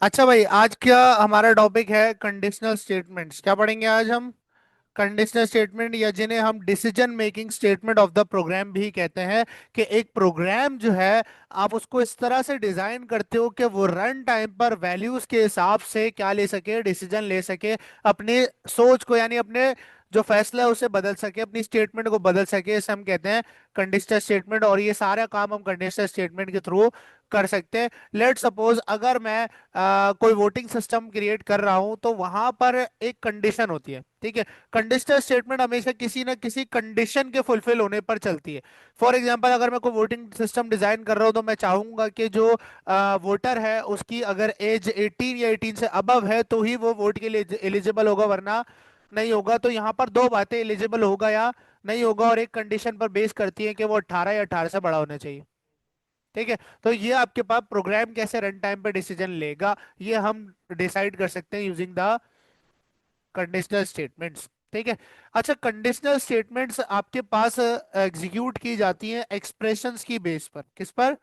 अच्छा भाई, आज क्या हमारा टॉपिक है? Conditional statements. क्या पढ़ेंगे आज हम? कंडीशनल स्टेटमेंट, या जिन्हें हम decision making statement of the program भी कहते हैं। कि एक प्रोग्राम जो है, आप उसको इस तरह से डिजाइन करते हो कि वो रन टाइम पर वैल्यूज के हिसाब से क्या ले सके, डिसीजन ले सके। अपनी सोच को, यानी अपने जो फैसला है उसे बदल सके, अपनी स्टेटमेंट को बदल सके। इसे हम कहते हैं कंडीशनल स्टेटमेंट। और ये सारा काम हम कंडीशनल स्टेटमेंट के थ्रू कर सकते हैं। लेट सपोज अगर मैं कोई वोटिंग सिस्टम क्रिएट कर रहा हूं, तो वहां पर एक कंडीशन होती है, ठीक है। कंडीशनल स्टेटमेंट हमेशा किसी ना किसी कंडीशन के फुलफिल होने पर चलती है। फॉर एग्जांपल, अगर मैं कोई वोटिंग सिस्टम डिजाइन कर रहा हूं, तो मैं चाहूंगा कि जो वोटर है उसकी अगर एज 18 या 18 से अबव है तो ही वो वोट के लिए एलिजिबल होगा, वरना नहीं होगा। तो यहाँ पर दो बातें, एलिजिबल होगा या नहीं होगा, और एक कंडीशन पर बेस करती है कि वो 18 या 18 से बड़ा होना चाहिए। ठीक है। तो ये आपके पास प्रोग्राम कैसे रन टाइम पे डिसीजन लेगा, ये हम डिसाइड कर सकते हैं यूजिंग द कंडीशनल स्टेटमेंट्स। ठीक है। अच्छा, कंडीशनल स्टेटमेंट्स आपके पास एग्जीक्यूट की जाती हैं एक्सप्रेशंस की बेस पर। किस पर?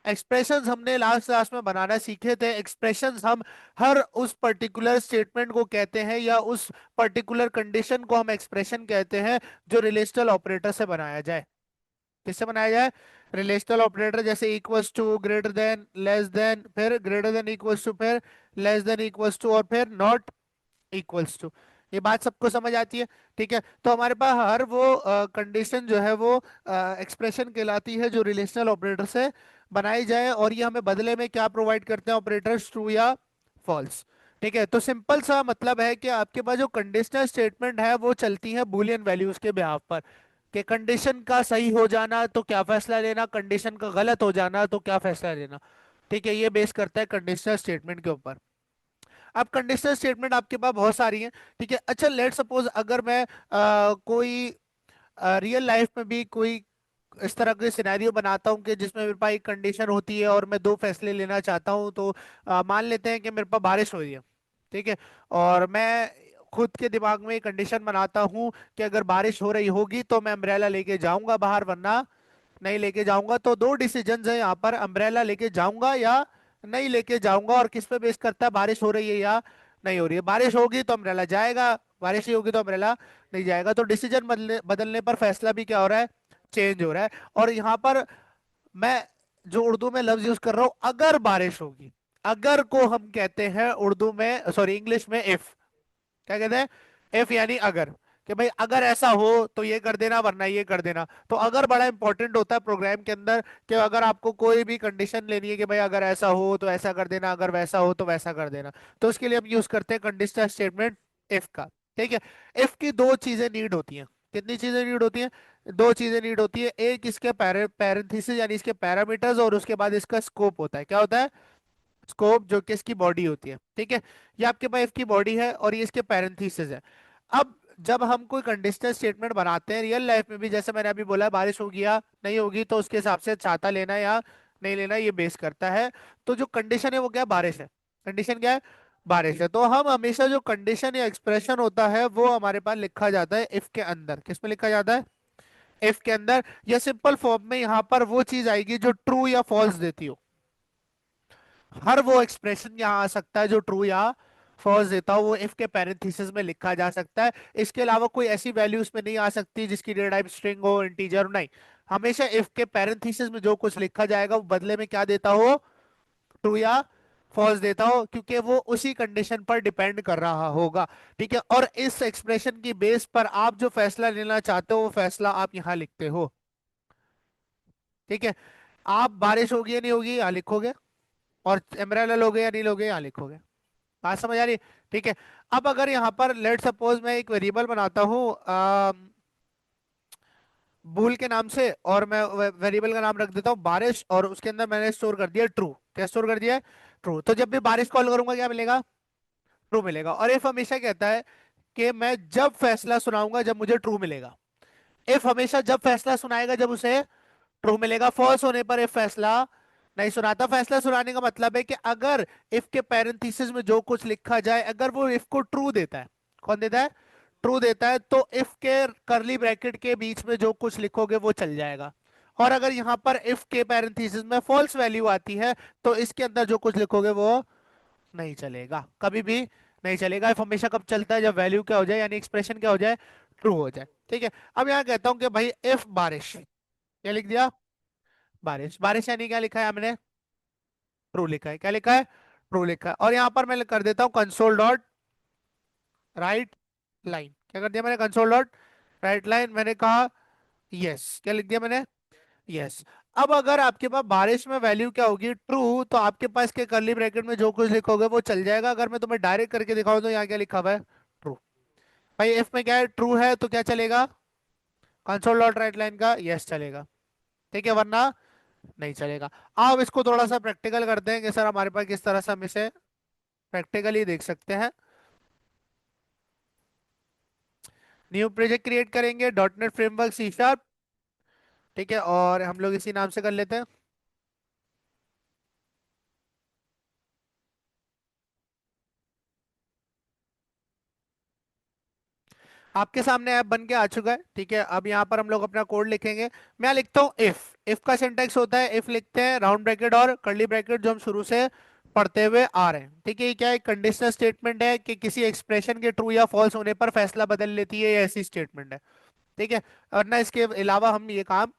एक्सप्रेशंस हमने लास्ट क्लास में बनाना सीखे थे। एक्सप्रेशंस हम हर उस पर्टिकुलर स्टेटमेंट को कहते हैं, या उस पर्टिकुलर कंडीशन को हम एक्सप्रेशन कहते हैं, जो रिलेशनल ऑपरेटर से बनाया जाए। किससे बनाया जाए? Relational operator. जैसे equals to, greater than, less than, फिर ग्रेटर देन इक्वल्स टू, फिर लेस देन इक्वल्स टू, और फिर नॉट इक्वल्स टू। ये बात सबको समझ आती है? ठीक है। तो हमारे पास हर वो कंडीशन जो है वो एक्सप्रेशन कहलाती है, जो रिलेशनल ऑपरेटर से बनाई जाए। और ये हमें बदले में क्या प्रोवाइड करते हैं? ऑपरेटर्स, ट्रू या फॉल्स। ठीक है। तो सिंपल सा मतलब है कि आपके पास जो कंडीशनल स्टेटमेंट है वो चलती है बुलियन वैल्यूज के बिहाफ पर। कि कंडीशन का सही हो जाना तो क्या फैसला लेना, कंडीशन का गलत हो जाना तो क्या फैसला लेना। ठीक है। ये बेस करता है कंडीशनल स्टेटमेंट के ऊपर। अब कंडीशनल स्टेटमेंट आपके पास बहुत सारी हैं। ठीक है। अच्छा, लेट सपोज अगर मैं कोई रियल लाइफ में भी कोई इस तरह के सिनेरियो बनाता हूँ कि जिसमें मेरे पास एक कंडीशन होती है और मैं दो फैसले लेना चाहता हूँ। तो मान लेते हैं कि मेरे पास बारिश हो रही है। ठीक है। और मैं खुद के दिमाग में एक कंडीशन बनाता हूँ कि अगर बारिश हो रही होगी तो मैं अम्ब्रेला लेके जाऊंगा बाहर, वरना नहीं लेके जाऊंगा। तो दो डिसीजंस है यहाँ पर, अम्ब्रेला लेके जाऊंगा या नहीं लेके जाऊंगा। और किस पे बेस करता है? बारिश हो रही है या नहीं हो रही है। बारिश होगी तो अम्ब्रेला जाएगा, बारिश नहीं होगी तो अम्ब्रेला नहीं जाएगा। तो डिसीजन बदलने बदलने पर फैसला भी क्या हो रहा है? चेंज हो रहा है। और यहाँ पर मैं जो उर्दू में लफ्ज यूज कर रहा हूँ, अगर बारिश होगी। अगर को हम कहते हैं उर्दू में, सॉरी इंग्लिश में, इफ। क्या कहते हैं? इफ यानी अगर। कि भाई अगर ऐसा हो तो ये कर देना, वरना ये कर देना। तो अगर बड़ा इंपॉर्टेंट होता है प्रोग्राम के अंदर। कि अगर आपको कोई भी कंडीशन लेनी है कि भाई अगर ऐसा हो तो ऐसा कर देना, अगर वैसा हो तो वैसा कर देना, तो उसके लिए हम यूज करते हैं कंडीशनल स्टेटमेंट इफ का। ठीक है। इफ की दो चीजें नीड होती हैं। कितनी चीजें नीड होती हैं? दो चीजें नीड होती है। एक इसके पैरेंथेसिस यानी इसके पैरामीटर्स, और उसके बाद इसका स्कोप होता है। क्या होता है? स्कोप, जो कि इसकी बॉडी होती है। ठीक है। ये आपके पास इसकी बॉडी है और ये इसके पैरेंथेसिस है। अब जब हम कोई कंडीशनल स्टेटमेंट बनाते हैं रियल लाइफ में भी, जैसे मैंने अभी बोला, बारिश होगी या नहीं होगी, तो उसके हिसाब से छाता लेना या नहीं लेना ये बेस करता है। तो जो कंडीशन है वो क्या है? बारिश है। कंडीशन क्या है? बारिश है। तो हम हमेशा जो कंडीशन या एक्सप्रेशन होता है वो हमारे पास लिखा जाता है इफ के अंदर। किस में लिखा जाता है? इफ के अंदर। या सिंपल फॉर्म में यहाँ पर वो चीज आएगी जो ट्रू या फॉल्स देती हो। हर वो एक्सप्रेशन यहाँ आ सकता है जो ट्रू या फॉल्स देता हो, वो इफ के पैरेंथेसिस में लिखा जा सकता है। इसके अलावा कोई ऐसी वैल्यू उसमें नहीं आ सकती जिसकी डेटा टाइप स्ट्रिंग हो, इंटीजर हो, नहीं। हमेशा इफ के पैरेंथेसिस में जो कुछ लिखा जाएगा वो बदले में क्या देता हो? ट्रू या फॉल्स देता हो, क्योंकि वो उसी कंडीशन पर डिपेंड कर रहा होगा। ठीक है। और इस एक्सप्रेशन की बेस पर आप जो फैसला लेना चाहते हो वो फैसला आप यहाँ लिखते हो। ठीक है। आप बारिश होगी या नहीं होगी यहाँ लिखोगे, और एम्ब्रेला लोगे या नहीं लोगे यहाँ लिखोगे। बात समझ आ रही है? ठीक है। अब अगर यहाँ पर लेट सपोज मैं एक वेरिएबल बनाता हूँ बूल के नाम से, और मैं वेरिएबल का नाम रख देता हूँ बारिश, और उसके अंदर मैंने स्टोर कर दिया ट्रू। क्या स्टोर कर दिया है? ट्रू। तो जब भी बारिश कॉल करूंगा क्या मिलेगा? ट्रू मिलेगा। और इफ हमेशा कहता है कि मैं जब फैसला सुनाऊंगा जब मुझे ट्रू मिलेगा। इफ हमेशा जब फैसला सुनाएगा जब उसे ट्रू मिलेगा। फॉल्स होने पर इफ फैसला नहीं सुनाता। फैसला सुनाने का मतलब है कि अगर इफ के पैरेंथेसिस में जो कुछ लिखा जाए, अगर वो इफ को ट्रू देता है। कौन देता है? ट्रू देता है, तो इफ के करली ब्रैकेट के बीच में जो कुछ लिखोगे वो चल जाएगा। और अगर यहाँ पर इफ के पैरेंथेसिस में फॉल्स वैल्यू आती है, तो इसके अंदर जो कुछ लिखोगे वो नहीं चलेगा कभी भी। नहीं चलेगा। इफ हमेशा कब चलता है, जब वैल्यू क्या हो जाए, यानी एक्सप्रेशन क्या हो जाए, ट्रू हो जाए। ठीक है। अब यहाँ कहता हूँ कि भाई इफ बारिश, क्या लिख दिया, बारिश। बारिश यानी क्या लिखा है हमने, ट्रू लिखा है। क्या लिखा है, ट्रू लिखा है। और यहाँ पर मैं कर देता हूँ कंसोल डॉट राइट लाइन। क्या कर दिया मैंने, कंसोल डॉट राइट लाइन। मैंने कहा यस। क्या लिख दिया मैंने, यस। अब अगर आपके पास बारिश में वैल्यू क्या होगी, ट्रू, तो आपके पास के करली ब्रैकेट में जो कुछ लिखोगे वो चल जाएगा। अगर मैं तुम्हें डायरेक्ट करके दिखाऊं तो यहाँ क्या लिखा हुआ है, ट्रू। भाई इफ में क्या है, ट्रू है तो क्या चलेगा, कंसोल डॉट राइट लाइन का यस चलेगा। ठीक है, वरना नहीं चलेगा। अब इसको थोड़ा सा प्रैक्टिकल करते हैं कि सर हमारे पास किस तरह से हम इसे प्रैक्टिकली देख सकते हैं। न्यू प्रोजेक्ट क्रिएट करेंगे, dot net framework C sharp. ठीक है, और हम लोग इसी नाम से कर लेते हैं। आपके सामने ऐप बन के आ चुका है। ठीक है, अब यहाँ पर हम लोग अपना कोड लिखेंगे। मैं यहाँ लिखता हूँ इफ। इफ का सिंटेक्स होता है, इफ लिखते हैं राउंड ब्रैकेट और कर्ली ब्रैकेट, जो हम शुरू से पढ़ते हुए आ रहे हैं। ठीक है, ये क्या है, कंडीशनल स्टेटमेंट है कि किसी एक्सप्रेशन के ट्रू या फॉल्स होने पर फैसला बदल लेती है, ये ऐसी स्टेटमेंट है। ठीक है, वरना इसके अलावा हम ये काम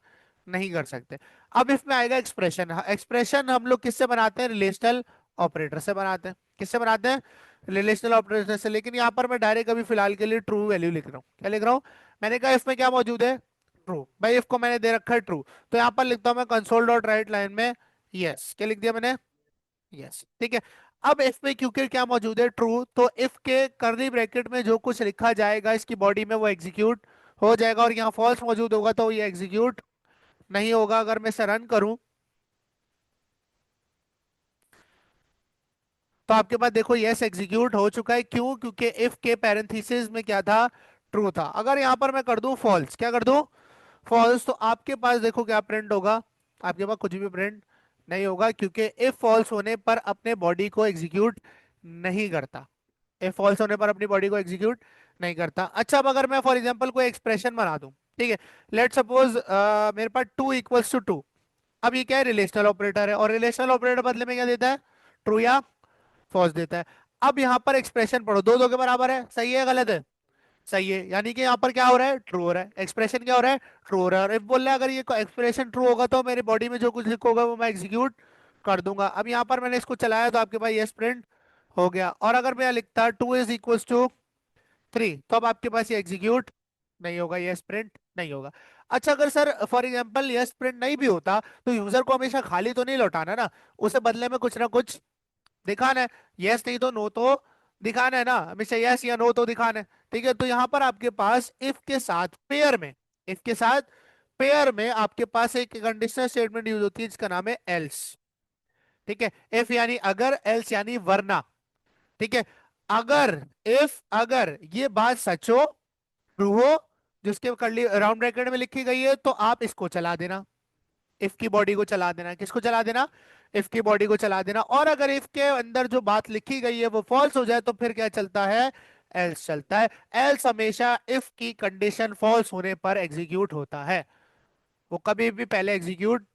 नहीं कर सकते। अब इसमें आएगा एक्सप्रेशन। एक्सप्रेशन हम लोग किससे बनाते हैं, रिलेशनल ऑपरेटर से बनाते हैं। किससे बनाते हैं, रिलेशनल ऑपरेटर से। लेकिन यहाँ पर मैं डायरेक्ट अभी फिलहाल के लिए ट्रू वैल्यू लिख रहा हूँ। क्या लिख रहा हूँ, मैंने कहा इसमें क्या मौजूद है, ट्रू। भाई इफ को मैंने दे रखा है ट्रू, तो यहाँ पर लिखता हूँ मैं कंसोल डॉट राइट लाइन में यस। क्या लिख दिया मैंने, यस। ठीक है। अब इफ में क्योंकि क्या मौजूद है, ट्रू, तो इफ के कर्ली ब्रैकेट में जो कुछ लिखा जाएगा इसकी बॉडी में वो एग्जीक्यूट हो जाएगा, और यहाँ फॉल्स मौजूद होगा तो ये एग्जीक्यूट नहीं होगा। अगर मैं इसे रन करूं तो आपके पास देखो यस एग्जीक्यूट हो चुका है। क्यों, क्योंकि इफ के पैरेंथेसिस में क्या था, ट्रू था। अगर यहां पर मैं कर दूं फॉल्स, क्या कर दूं, फॉल्स, तो आपके पास देखो क्या प्रिंट होगा, आपके पास कुछ भी प्रिंट नहीं होगा, क्योंकि इफ फॉल्स होने पर अपने बॉडी को एग्जीक्यूट नहीं करता। इफ फॉल्स होने पर अपनी बॉडी को एग्जीक्यूट नहीं करता। अच्छा, अब अगर मैं फॉर एग्जांपल कोई एक्सप्रेशन बना दूं, ठीक है, लेट सपोज मेरे पास 2 = 2। अब ये क्या है, रिलेशनल ऑपरेटर है, और रिलेशनल ऑपरेटर बदले में क्या देता है, ट्रू या फॉल्स देता है। अब यहाँ पर एक्सप्रेशन पढ़ो, दो दो के बराबर है, सही है गलत है, सही है, यानी कि यहाँ पर क्या हो रहा है, ट्रू हो रहा है। एक्सप्रेशन क्या हो रहा है, ट्रू हो रहा है। और इफ बोल रहा है अगर ये एक्सप्रेशन ट्रू होगा तो मेरी बॉडी में जो कुछ लिखोगा वो मैं एग्जीक्यूट कर दूंगा। अब यहाँ पर मैंने इसको चलाया तो आपके पास यस प्रिंट हो गया। और अगर मैं यहाँ लिखता 2 = 3, तो अब आपके पास ये एग्जीक्यूट नहीं होगा, यस प्रिंट नहीं होगा। अच्छा, अगर sir for example yes print नहीं भी होता तो यूजर को हमेशा खाली तो नहीं लौटाना ना, उसे बदले में कुछ ना कुछ दिखाना है। यस नहीं तो नो तो दिखाना है ना, हमेशा यस या नो तो दिखाना है। ठीक है, तो यहां पर आपके पास इफ के साथ पेयर में, इफ के साथ पेयर में आपके पास एक कंडीशनल स्टेटमेंट यूज होती है जिसका नाम है एल्स। ठीक है, इफ यानी अगर, एल्स यानी वरना। ठीक है, अगर, इफ अगर ये बात सच हो, ट्रू हो, जिसके करली राउंड ब्रैकेट में लिखी गई है, तो आप इसको चला देना, इफ की बॉडी को चला देना। किसको चला देना, इफ की बॉडी को चला देना। और अगर इफ के अंदर जो बात लिखी गई है वो फॉल्स हो जाए तो फिर क्या चलता है, एल्स चलता है। एल्स हमेशा इफ की कंडीशन फॉल्स होने पर एग्जीक्यूट होता है, वो कभी भी पहले एग्जीक्यूट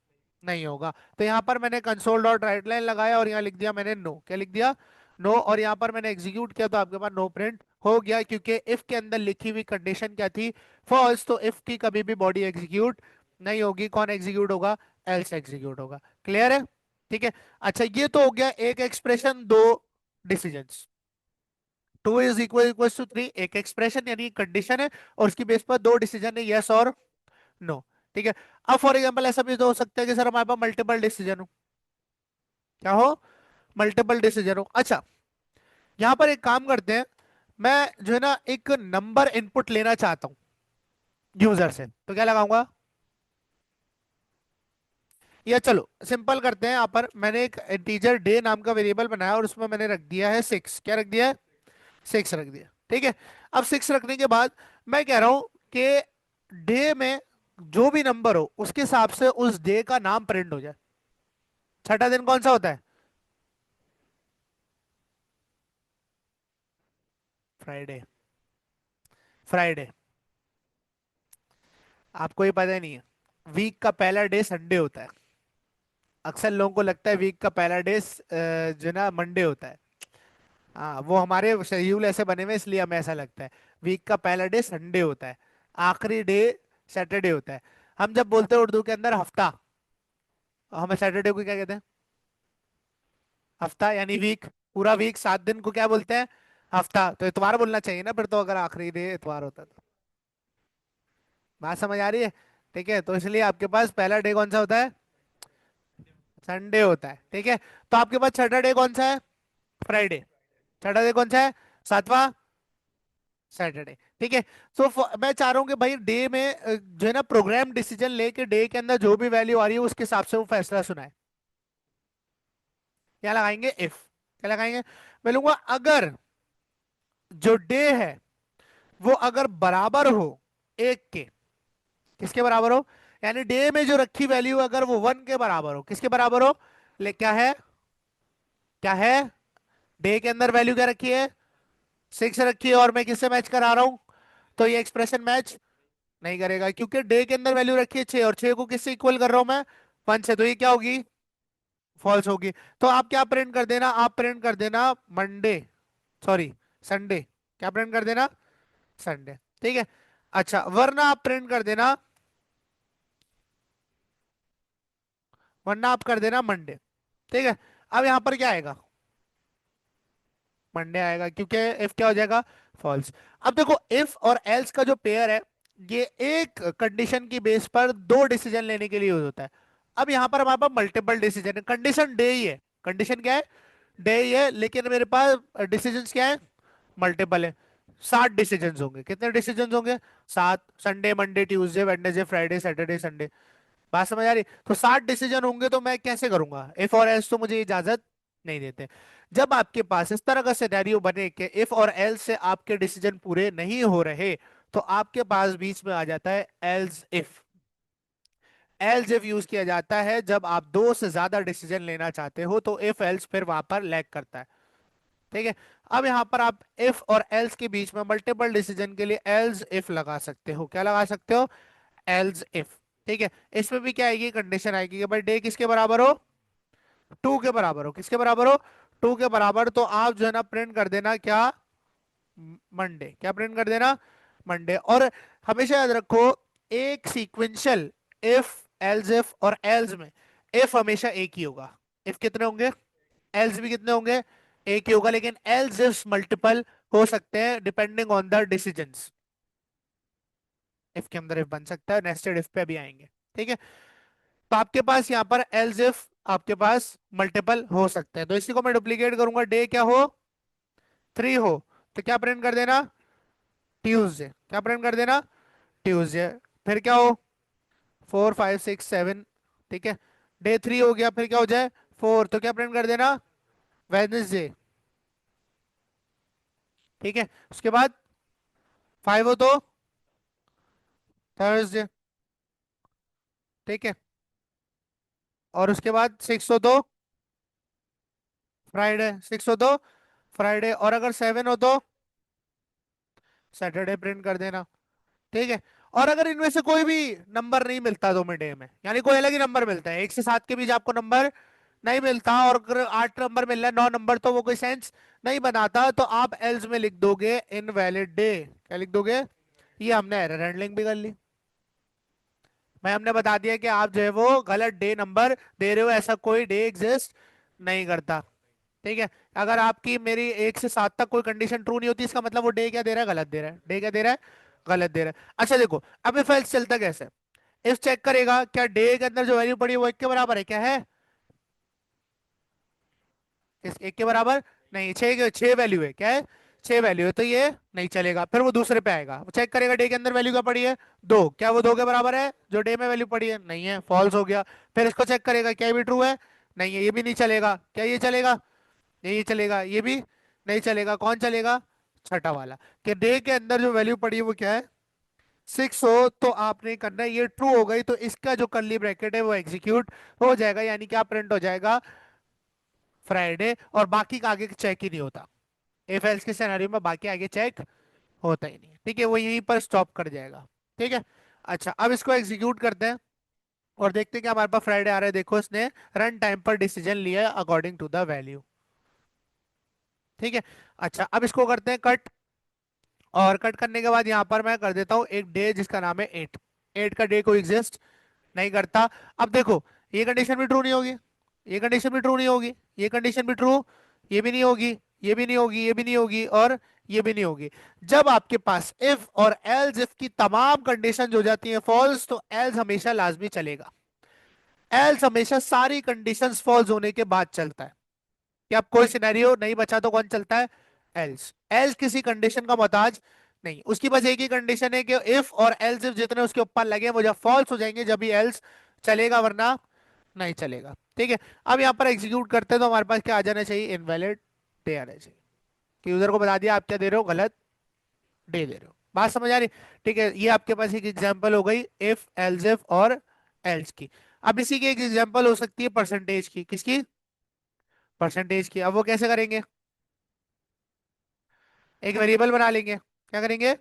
नहीं होगा। तो यहाँ पर मैंने कंसोल डॉट राइट लाइन लगाया और यहाँ लिख दिया मैंने नो। क्या लिख दिया, नो। और यहाँ पर मैंने एग्जीक्यूट किया तो आपके पास नो प्रिंट हो गया, क्योंकि इफ के अंदर लिखी हुई कंडीशन क्या थी, फॉल्स। तो इफ की कभी भी बॉडी एग्जीक्यूट नहीं होगी, कौन एग्जीक्यूट होगा, एल्स एग्जीक्यूट होगा। क्लियर है। ठीक है। अच्छा, ये तो हो गया एक एक्सप्रेशन, दो डिसीजंस। 2 = 3, एक एक्सप्रेशन यानी कंडीशन है, और उसकी बेस पर दो डिसीजन है, यस और नो। ठीक है। अब फॉर एग्जांपल ऐसा भी तो हो सकता है कि सर हमारे पास मल्टीपल डिसीजन हो, क्या हो, मल्टीपल डिसीजन हो। अच्छा, यहां पर एक काम करते हैं, मैं जो है ना एक नंबर इनपुट लेना चाहता हूं यूजर से, तो क्या लगाऊंगा, या चलो सिंपल करते हैं। यहाँ पर मैंने एक इंटीजर डे नाम का वेरिएबल बनाया और उसमें मैंने रख दिया है 6। क्या रख दिया है, 6 रख दिया। ठीक है। अब 6 रखने के बाद मैं कह रहा हूं कि डे में जो भी नंबर हो उसके हिसाब से उस डे का नाम प्रिंट हो जाए। छठा दिन कौन सा होता है, फ्राइडे। फ्राइडे, आपको ये पता नहीं है, वीक का पहला डे संडे होता है। अक्सर लोगों को लगता है वीक का पहला डे जो है ना मंडे होता है। हाँ, वो हमारे शेड्यूल ऐसे बने हुए इसलिए हमें ऐसा लगता है। वीक का पहला डे संडे होता है, आखिरी डे सैटरडे होता है। हम जब बोलते हैं उर्दू के अंदर हफ्ता, हमें सैटरडे को क्या कहते हैं? हफ्ता यानी वीक। पूरा वीक 7 दिन को क्या बोलते हैं? हफ्ता। तो इतवार बोलना चाहिए ना फिर तो, अगर आखिरी डे इतवार होता तो। बात समझ आ रही है? ठीक है, तो इसलिए आपके पास पहला डे कौन सा होता है? संडे होता है, ठीक है। तो आपके पास छठा डे कौन सा है? फ्राइडे। छठा डे कौन सा है? सातवां? सैटरडे, ठीक है। तो मैं चाह रहा हूँ कि भाई डे में जो है ना, प्रोग्राम डिसीजन लेके डे के अंदर जो भी वैल्यू आ रही है उसके हिसाब से वो फैसला सुनाए। क्या लगाएंगे? इफ। क्या लगाएंगे? मैं लूंगा अगर जो डे है वो अगर बराबर हो एक के। किसके बराबर हो? यानी डे में जो रखी वैल्यू अगर वो 1 के बराबर हो। किसके बराबर हो? ले क्या है? क्या है? डे के अंदर वैल्यू क्या रखी है? 6 रखी है, और मैं किससे मैच करा रहा हूं? तो ये एक्सप्रेशन मैच नहीं करेगा, क्योंकि डे के अंदर वैल्यू रखी है 6, और 6 को किससे इक्वल कर रहा हूं मैं? 1 से। तो ये क्या होगी? फॉल्स होगी। तो आप क्या प्रिंट कर देना? आप प्रिंट कर देना मंडे, सॉरी संडे। क्या प्रिंट कर देना? संडे, ठीक है। अच्छा, वरना आप प्रिंट कर देना, वरना आप कर देना मंडे, ठीक है। अब यहां पर क्या आएगा? मंडे आएगा, क्योंकि इफ क्या हो जाएगा? फॉल्स। अब देखो, इफ और एल्स का जो पेयर है, ये एक कंडीशन की बेस पर दो डिसीजन लेने के लिए यूज होता है। अब यहां पर हमारे पास मल्टीपल डिसीजन है, कंडीशन डे ही है। कंडीशन क्या है? डे ही है, लेकिन मेरे पास डिसीजन क्या है? मल्टीपल है। 7 डिसीजन होंगे। कितने डिसीजन होंगे? 7। Sunday, Monday, Tuesday, Wednesday, Friday, Saturday, Sunday. बात समझ आ रही? तो 7 डिसीजन होंगे, तो मैं कैसे करूंगा? इफ और एल्स तो मुझे इजाजत नहीं देते। जब आपके पास इस तरह का सिनेरियो बने कि इफ और एल्स से आपके डिसीजन पूरे नहीं हो रहे, तो आपके पास बीच में आ जाता है else if. Else if use किया जाता है जब आप दो से ज्यादा डिसीजन लेना चाहते हो, तो इफ एल्स फिर वहां पर लैग करता है, ठीक है। अब यहां पर आप इफ और एल्स के बीच में मल्टीपल डिसीजन के लिए एल्स इफ लगा सकते हो। क्या लगा सकते हो? एल्स इफ, ठीक है। इसमें भी क्या आएगी? कंडीशन आएगी कि भाई डे किसके बराबर हो? 2 के बराबर हो। किसके बराबर हो? 2 के बराबर। तो आप जो है ना प्रिंट कर देना क्या? मंडे। क्या प्रिंट कर देना? मंडे। और हमेशा याद रखो, एक सीक्वेंशियल इफ, एल्स इफ और एल्स में इफ हमेशा एक ही होगा। इफ कितने होंगे? एल्स भी कितने होंगे? एक ही होगा, लेकिन एल्स इफ मल्टीपल हो सकते हैं depending on the decisions. If के अंदर इफ बन सकता है, नेस्टेड इफ पे भी आएंगे, ठीक है। तो आपके पास यहाँ पर एल्स इफ आपके पास मल्टीपल हो सकते हैं, तो इसी को मैं डुप्लीकेट करूंगा। डे क्या हो? 3 हो। तो क्या प्रिंट कर देना? ट्यूसडे। क्या प्रिंट कर देना? ट्यूसडे। फिर क्या हो? 4, 5, 6, 7, ठीक है। डे 3 हो गया, फिर क्या हो जाए? 4। तो क्या प्रिंट कर देना? वेडनेसडे, ठीक है। उसके बाद 5 हो तो थर्सडे, ठीक है। और उसके बाद 6 हो तो फ्राइडे। 6 हो तो फ्राइडे। और अगर 7 हो तो सैटरडे प्रिंट कर देना, ठीक है। और अगर इनमें से कोई भी नंबर नहीं मिलता दो में डे में, यानी कोई अलग ही नंबर मिलता है, 1 से 7 के बीच आपको नंबर नहीं मिलता, और अगर 8 नंबर मिल रहा है, 9 नंबर, तो वो कोई सेंस नहीं बनाता, तो आप एल्स में लिख दोगे इनवैलिड डे। क्या लिख दोगे? ये हमने एरर हैंडलिंग भी कर ली। मैं हमने बता दिया कि आप जो है वो गलत डे नंबर दे रहे हो, ऐसा कोई डे एग्जिस्ट नहीं करता, ठीक है। अगर आपकी मेरी 1 से 7 तक कोई कंडीशन ट्रू नहीं होती, इसका मतलब वो डे क्या दे रहा है? गलत दे रहा है। डे क्या दे रहा है? गलत दे रहा है। अच्छा देखो, अब इफ एल्स चलता कैसे? इफ चेक करेगा क्या डे के अंदर जो वैल्यू पड़ी है वो 1 के बराबर है? क्या है? इस 1 के बराबर नहीं, 6 वैल्यू है। क्या है? 6 वैल्यू है, तो ये नहीं चलेगा। फिर वो दूसरे पे आएगा, वो चेक करेगा डे के अंदर वैल्यू क्या पड़ी है? 2। क्या वो 2 के बराबर है जो डे में वैल्यू पड़ी है? नहीं है, फॉल्स हो गया। फिर इसको चेक करेगा क्या ये भी ट्रू है? नहीं है, ये भी नहीं चलेगा। क्या ये चलेगा? ये चलेगा। ये भी नहीं चलेगा। कौन चलेगा? छठा वाला। कि डे के अंदर जो वैल्यू पड़ी है वो क्या है? 6 हो। तो आपने करना है, ये ट्रू हो गई तो इसका जो कर्ली ब्रैकेट है वो एग्जीक्यूट हो जाएगा, यानी क्या प्रिंट हो जाएगा? फ्राइडे। और बाकी का आगे चेक ही नहीं होता। इफ एल्स के सिनेरियो में बाकी आगे चेक होता ही नहीं है, ठीक है। वो यहीं पर स्टॉप कर जाएगा, ठीक है। अच्छा, अब इसको एग्जीक्यूट करते हैं और देखते हैं कि हमारे पास फ्राइडे आ रहा है। देखो, इसने रन टाइम पर डिसीजन लिया अकॉर्डिंग टू द वैल्यू। ठीक है। अच्छा, अब इसको करते हैं कट। और कट करने के बाद यहाँ पर मैं कर देता हूँ एक डे जिसका नाम है 8। 8 का डे कोई एग्जिस्ट नहीं करता। अब देखो, ये कंडीशन भी ट्रू नहीं होगी, ये कंडीशन भी ट्रू नहीं होगी, ये कंडीशन भी ट्रू, ये भी नहीं होगी, ये भी नहीं होगी, ये भी नहीं होगी, और ये भी नहीं होगी। जब आपके पास इफ और एल्स इफ की तमाम कंडीशन हो जाती हैं फॉल्स, तो एल्स हमेशा लाजमी चलेगा। एल्स हमेशा सारी कंडीशंस फॉल्स होने के बाद चलता है। कि अब कोई सिनेरियो नहीं बचा तो कौन चलता है? एल्स। एल्स किसी कंडीशन का मोहताज नहीं, उसकी बस एक ही कंडीशन है कि इफ और एल्स इफ जितने उसके ऊपर लगे वो जब फॉल्स हो जाएंगे जब भी एल्स चलेगा, वरना नहीं चलेगा। ठीक है। अब यहाँ पर एग्जीक्यूट करते हैं तो हमारे पास क्या आ जाना चाहिए? इनवैलिड डे आना चाहिए। कि यूजर को बता दिया आप क्या दे रहे हो, गलत डे दे रहे हो। बात समझ आ रही? ठीक है, ये आपके पास एक एग्जांपल हो गई इफ एल्स इफ और एल्स की। अब इसी की एक एग्जांपल हो सकती है परसेंटेज की। किसकी? परसेंटेज की। अब वो कैसे करेंगे? एक वेरिएबल बना लेंगे। क्या करेंगे?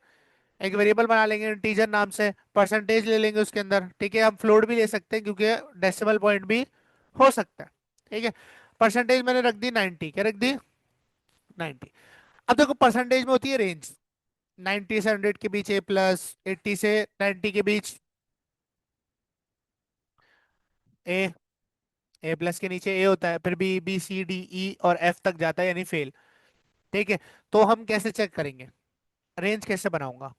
एक वेरिएबल बना लेंगे इंटीजर नाम से, परसेंटेज ले लेंगे उसके अंदर। ठीक है, हम फ्लोट भी ले सकते हैं क्योंकि डेसिमल पॉइंट भी हो सकता है। ठीक है। परसेंटेज मैंने रख दी 90। क्या रख दी? 90। अब देखो, परसेंटेज में होती है रेंज। 90 से 100 के बीच ए प्लस, 80 से 90 के बीच ए। ए प्लस के नीचे ए होता है, फिर B, B C D E और एफ तक जाता है, यानी फेल। ठीक है। तो हम कैसे चेक करेंगे? रेंज कैसे बनाऊंगा?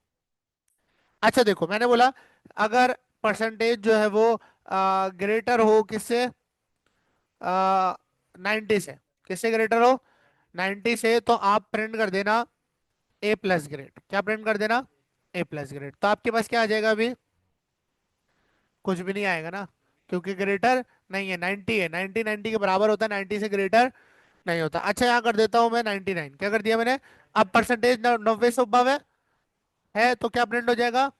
अच्छा देखो, मैंने बोला अगर परसेंटेज जो है वो ग्रेटर हो किससे? 90 से। किससे ग्रेटर हो? 90 से। तो आप प्रिंट कर देना ए प्लस ग्रेड। क्या प्रिंट कर देना? ए प्लस ग्रेड। तो आपके पास क्या आ जाएगा अभी? कुछ भी नहीं आएगा ना, क्योंकि ग्रेटर नहीं है। 90 है, 90 90 के बराबर होता है, 90 से ग्रेटर नहीं होता। अच्छा, यहाँ कर देता हूँ मैं 99। क्या कर दिया मैंने? अब परसेंटेज 90 से ऊपर है तो क्या प्रिंट हो जाएगा?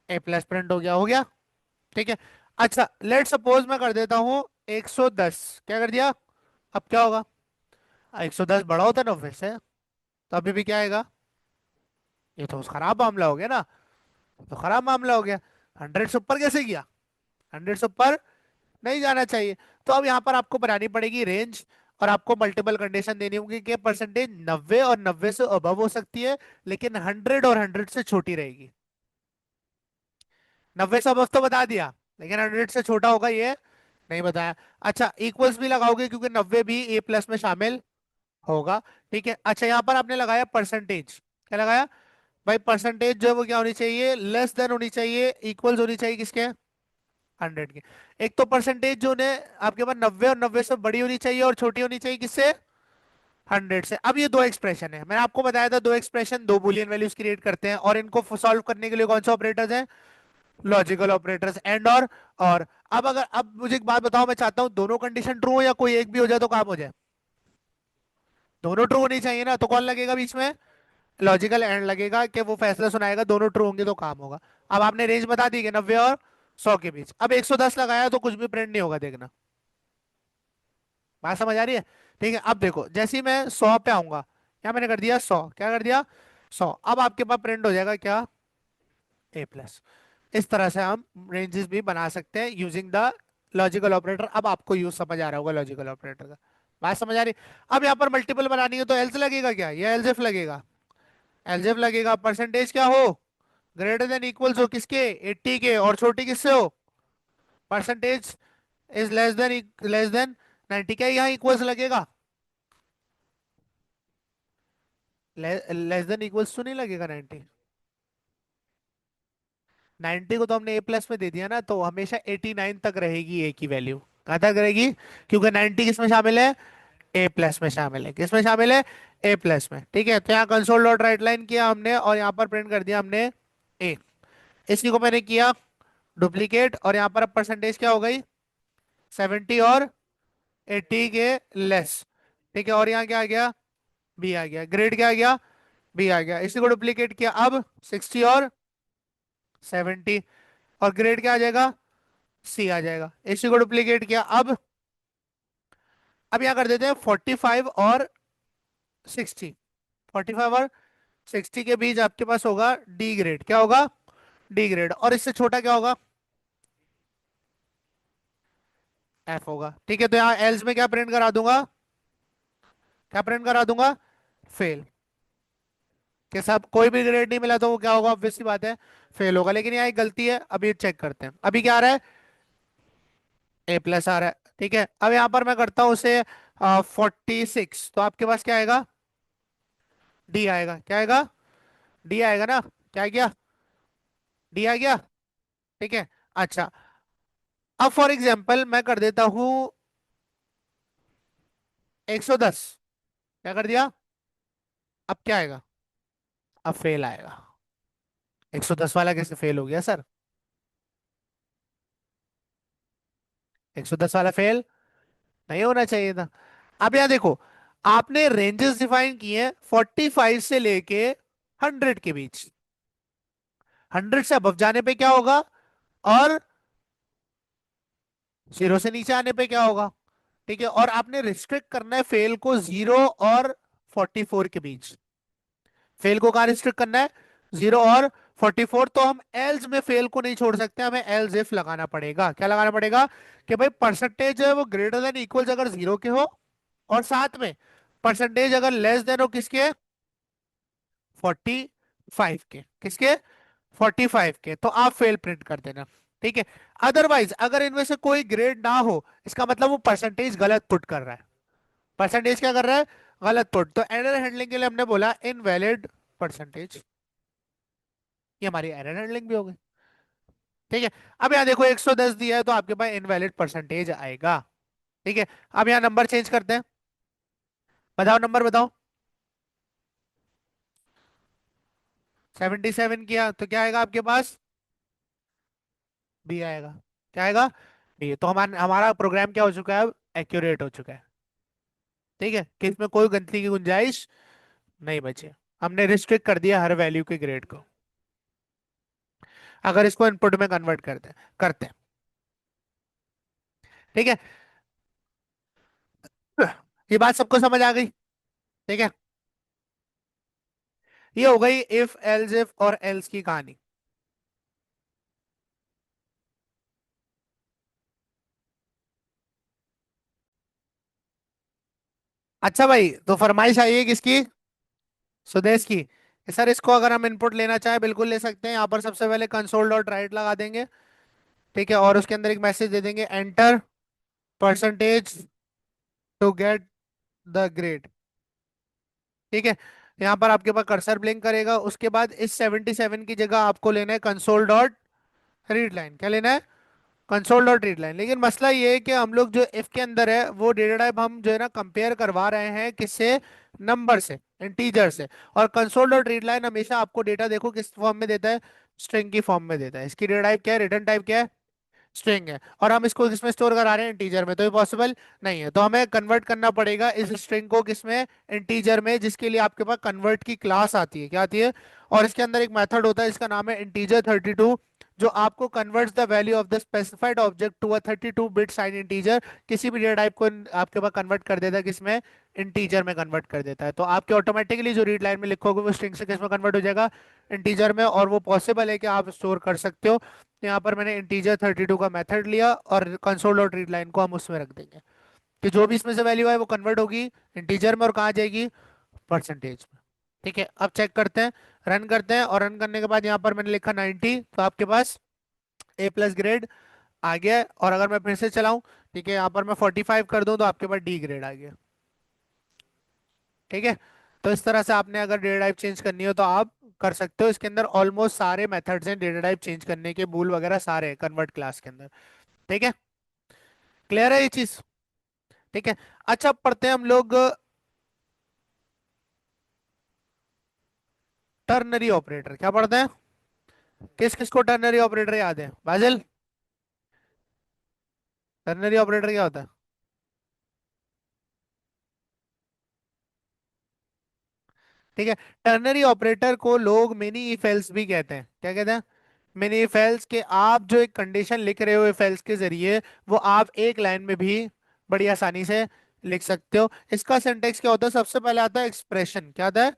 ए प्लस प्रिंट हो गया। हो गया। ठीक है। अच्छा, लेट सपोज मैं कर देता हूँ 110। क्या कर दिया? अब क्या होगा? 110 बड़ा होता है 90 से, तो अभी भी क्या आएगा? ये तो खराब मामला हो गया ना। तो खराब मामला हो गया। 100 से ऊपर कैसे गया? 100 से ऊपर नहीं जाना चाहिए। तो अब यहाँ पर आपको बनानी पड़ेगी रेंज, और आपको मल्टीपल कंडीशन देनी होगी कि परसेंटेज 90 और 90 से अबव हो सकती है, लेकिन 100 और 100 से छोटी रहेगी। 90 से अबव तो बता दिया, लेकिन 100 से छोटा होगा ये नहीं बताया। अच्छा, इक्वल्स भी लगाओगे क्योंकि 90 भी ए प्लस में शामिल होगा। ठीक है। अच्छा, यहाँ पर आपने लगाया परसेंटेज। क्या लगाया? भाई परसेंटेज जो है वो क्या होनी चाहिए? लेस देन होनी चाहिए, इक्वल्स होनी चाहिए किसके? 100 के। एक तो परसेंटेज जो है आपके पास 90 और 90 से बड़ी होनी चाहिए, और छोटी होनी चाहिए किससे? 100 से। अब ये दो एक्सप्रेशन है, मैंने आपको बताया था दो एक्सप्रेशन दो बुलियन वैल्यूज क्रिएट करते हैं, और इनको सॉल्व करने के लिए कौन सा ऑपरेटर्स हैं? लॉजिकल ऑपरेटर्स, एंड और। अब अगर अब मुझे एक बात बताओ, मैं चाहता हूं दोनों कंडीशन ट्रू हो या कोई एक भी हो जाए तो काम हो जाए? दोनों ट्रू होनी चाहिए ना, तो कौन लगेगा बीच में? लॉजिकल एंड लगेगा कि वो फैसला सुनाएगा दोनों ट्रू होंगे तो काम होगा। अब आपने रेंज बता दी कि 90 और 100 के बीच। अब 110 लगाया तो कुछ भी प्रिंट नहीं होगा, देखना। बात समझ आ रही है? ठीक है। अब देखो, जैसे ही मैं 100 पे आऊंगा, क्या मैंने कर दिया? 100। क्या कर दिया? 100। अब आपके पास प्रिंट हो जाएगा क्या? ए प्लस। इस तरह से हम रेंजेस भी बना सकते हैं यूजिंग द लॉजिकल ऑपरेटर। अब आपको यूज समझ आ रहा होगा लॉजिकल ऑपरेटर का। बात समझ आ रही? अब यहाँ पर मल्टीपल बनानी है तो एल्स लगेगा क्या, या एल्स इफ लगेगा? एल्स इफ लगेगा। परसेंटेज क्या हो? ग्रेटर देन इक्वल्स हो किसके? 80 के। और छोटी किससे हो? Percentage is less than 90। क्या यहाँ इक्वल्स लगेगा? लेस देन इक्वल्स तो नहीं लगेगा 90। 90 को तो हमने ए प्लस में दे दिया ना, तो हमेशा 89 तक रहेगी ए की वैल्यू। कहाँ तक रहेगी? क्योंकि 90 किस में शामिल है? ए प्लस में शामिल है। किस में शामिल है? ए प्लस में। ठीक है। तो यहाँ कंसोल डॉट राइट लाइन किया हमने, और यहाँ पर प्रिंट कर दिया हमने ए। इसी को मैंने किया डुप्लीकेट, और यहाँ पर अब परसेंटेज क्या हो गई? 70 और 80 के लेस। ठीक है। और यहाँ क्या आ गया? बी आ गया। ग्रेड क्या आ गया? बी आ गया। इसी को डुप्लीकेट किया, अब 60 और 70, और ग्रेड क्या आ जाएगा? सी आ जाएगा। इसी को डुप्लीकेट किया, अब यहाँ कर देते हैं 45 और 60। 45 और 60 के बीच आपके पास होगा डी ग्रेड। क्या होगा? D grade. और इससे छोटा क्या होगा? एफ होगा। ठीक है। तो यहाँ एल्स में क्या प्रिंट करा दूंगा? क्या प्रिंट करा दूंगा? फेल। कि सब कोई भी ग्रेड नहीं मिला तो वो क्या होगा? ऑब्वियस सी बात है, फेल होगा। लेकिन यहाँ एक गलती है, अभी चेक करते हैं। अभी क्या आ रहा है? ए प्लस आ रहा है। ठीक है, अब यहाँ पर मैं करता हूँ उसे 46, तो आपके पास क्या आएगा? डी आएगा। क्या आएगा? डी आएगा ना? क्या आ गया? डी आ गया। ठीक है। अच्छा, अब फॉर एग्जाम्पल मैं कर देता हूँ 110। क्या कर दिया? अब क्या आएगा? अब फेल आएगा। 110 वाला कैसे फेल हो गया सर? 110 वाला फेल नहीं होना चाहिए था। अब यहाँ देखो, आपने रेंजेस डिफाइन किए हैं 45 से लेके 100 के बीच। 100 से अबव जाने पे क्या होगा? और 0 से नीचे आने पे क्या होगा? ठीक है, और आपने रिस्ट्रिक्ट करना है फेल को 0 और 44 के बीच। फेल को कहाँ रिस्ट्रिक्ट करना है? 0 और 44। तो हम एल्स में फेल को नहीं छोड़ सकते, हमें एल्स इफ लगाना पड़ेगा। क्या लगाना पड़ेगा? कि भाई परसेंटेज जो है वो ग्रेटर देन इक्वल अगर 0 के हो, और साथ में परसेंटेज अगर लेस देन हो किसके? 45 के। किसके? 45 के। तो आप फेल प्रिंट कर देना। ठीक है। अदरवाइज अगर इनमें से कोई ग्रेड ना हो, इसका मतलब वो परसेंटेज गलत पुट कर रहा है। परसेंटेज क्या कर रहा है? गलत पुट। तो एरर हैंडलिंग के लिए हमने बोला इनवैलिड परसेंटेज। ये हमारी एरर हैंडलिंग भी हो गई। ठीक है। अब यहाँ देखो 110 दिया है तो आपके पास इनवैलिड परसेंटेज आएगा। ठीक है। अब यहाँ नंबर चेंज करते हैं। बताओ नंबर बताओ। 77 किया तो क्या आएगा आपके पास? बी आएगा। क्या आएगा? बी। तो हमारा हमारा प्रोग्राम क्या हो चुका है अब? एक्यूरेट हो चुका है। ठीक है, कि इसमें कोई गलती की गुंजाइश नहीं बची। हमने रिस्ट्रिक्ट कर दिया हर वैल्यू के ग्रेड को। अगर इसको इनपुट में कन्वर्ट करते हैं। ठीक है। ये बात सबको समझ आ गई? ठीक है। ये हो गई इफ एल्स इफ और एल्स की कहानी। अच्छा भाई, तो फरमाइश आई है किसकी? सुदेश की, कि सर इसको अगर हम इनपुट लेना चाहें बिल्कुल ले सकते हैं। यहाँ पर सबसे पहले कंसोल डॉट राइट लगा देंगे। ठीक है, और उसके अंदर एक मैसेज दे देंगे, enter percentage to get the grade. ठीक है। यहाँ पर आपके पास कर्सर ब्लिंक करेगा। उसके बाद इस 77 की जगह आपको लेना है कंसोल डॉट रीड लाइन। क्या लेना है? Console dot read line. लेकिन मसला ये है कि हम लोग जो इफ के अंदर है वो डेटा टाइप हम जो है ना कंपेयर करवा रहे हैं किससे? नंबर से, इंटीजर से। और कंसोल डॉट रीड लाइन हमेशा आपको डेटा देखो किस फॉर्म में देता है? स्ट्रिंग की फॉर्म में देता है। इसकी डेटा टाइप क्या है? रिटर्न टाइप क्या है? स्ट्रिंग है। और हम इसको किसमें स्टोर करा रहे हैं? इंटीजर में। तो ये पॉसिबल नहीं है, तो हमें कन्वर्ट करना पड़ेगा इस स्ट्रिंग को किसमें? इंटीजर में। जिसके लिए आपके पास कन्वर्ट की क्लास आती है। क्या आती है? और इसके अंदर एक मेथड होता है, इसका नाम है इंटीजर 32, जो आपको converts the value of the specified object to a 32 bit sign integer. किसी भी डेटा टाइप को आपके पास कन्वर्ट कर देता है किसमें? इंटीजर में कन्वर्ट कर देता है। तो आपके ऑटोमेटिकली जो रीड लाइन में लिखोगे वो स्ट्रिंग से किसमें कन्वर्ट हो जाएगा? इंटीजर में। और वो पॉसिबल है कि आप स्टोर कर सकते हो। यहाँ पर मैंने इंटीजर 32 का मेथड लिया और कंसोल डॉट रीड लाइन को हम उसमें रख देंगे, कि जो भी इसमें से वैल्यू है वो कन्वर्ट होगी इंटीजर में। और कहाँ जाएगी? परसेंटेज में। ठीक है, अब चेक करते हैं। रन करते हैं, और रन करने के बाद यहाँ पर मैंने लिखा 90, तो आपके पास ए प्लस ग्रेड आ गया है। और अगर मैं फिर से चलाऊं, ठीक है, यहाँ पर मैं 45 कर दूं तो आपके पास डी ग्रेड आ गया। ठीक है। तो इस तरह से आपने अगर डेटा टाइप चेंज करनी हो तो आप कर सकते हो। इसके अंदर ऑलमोस्ट सारे मेथड्स हैं डेटा टाइप चेंज करने के, बूल वगैरह सारे कन्वर्ट क्लास के अंदर। ठीक है, क्लियर है ये चीज? ठीक है। अच्छा, अब पढ़ते हैं हम लोग टर्नरी ऑपरेटर। क्या पढ़ते हैं? किस किस को टर्नरी ऑपरेटर याद है? बादल, टर्नरी ऑपरेटर क्या होता है? ठीक है, टर्नरी ऑपरेटर को लोग मिनी इफ एल्स भी कहते हैं। क्या कहते हैं? Mini if else. के आप जो एक कंडीशन लिख रहे हो इफ एल्स के जरिए, वो आप एक लाइन में भी बड़ी आसानी से लिख सकते हो। इसका सिंटेक्स क्या होता है? सबसे पहले आता है एक्सप्रेशन। क्या आता है?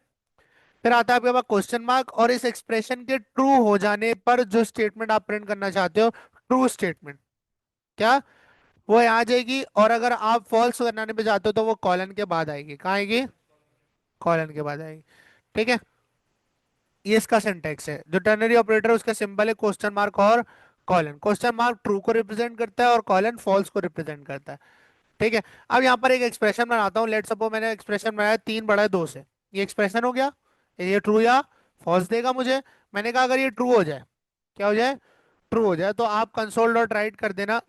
फिर आता है आपके पास क्वेश्चन मार्क, और इस एक्सप्रेशन के ट्रू हो जाने पर जो स्टेटमेंट आप प्रिंट करना चाहते हो, ट्रू स्टेटमेंट। क्या? वो यहाँ जाएगी, और अगर आप फॉल्स बनाने पे जाते हो तो वो कॉलन के बाद आएगी। कहाँ आएगी? कॉलन के बाद आएगी। ठीक है, ये इसका सिंटेक्स है। जो टर्नरी ऑपरेटर है उसका सिंबल है क्वेश्चन मार्क और कॉलन। क्वेश्चन मार्क ट्रू को रिप्रेजेंट करता है और कॉलन फॉल्स को रिप्रेजेंट करता है। ठीक है, अब यहाँ पर एक एक्सप्रेशन बनाता हूँ। लेट सपो मैंने एक्सप्रेशन बनाया 3 बड़ा 2 से। ये एक्सप्रेशन हो गया। ये ट्रू या फॉल्स देगा मुझे। मैंने कहा अगर ये ट्रू हो जाए, क्या हो जाए? ट्रू हो जाए, तो आप कंसोल डॉट राइट कर देना।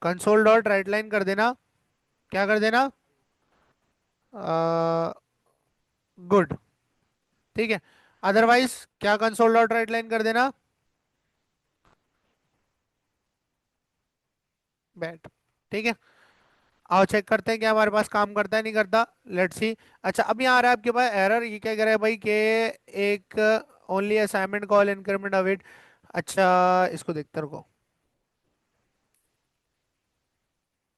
कंसोल डॉट राइट लाइन कर देना। क्या कर देना? गुड। ठीक है, अदरवाइज क्या कंसोल डॉट राइट लाइन कर देना? बैड। ठीक है, आओ चेक करते हैं क्या हमारे पास काम करता है नहीं करता। Let's see. अच्छा, अब यहाँ आ रहा है आपके पास एरर। ये क्या कह रहा है भाई कि एक only assignment call increment await. अच्छा, इसको देखते रहो।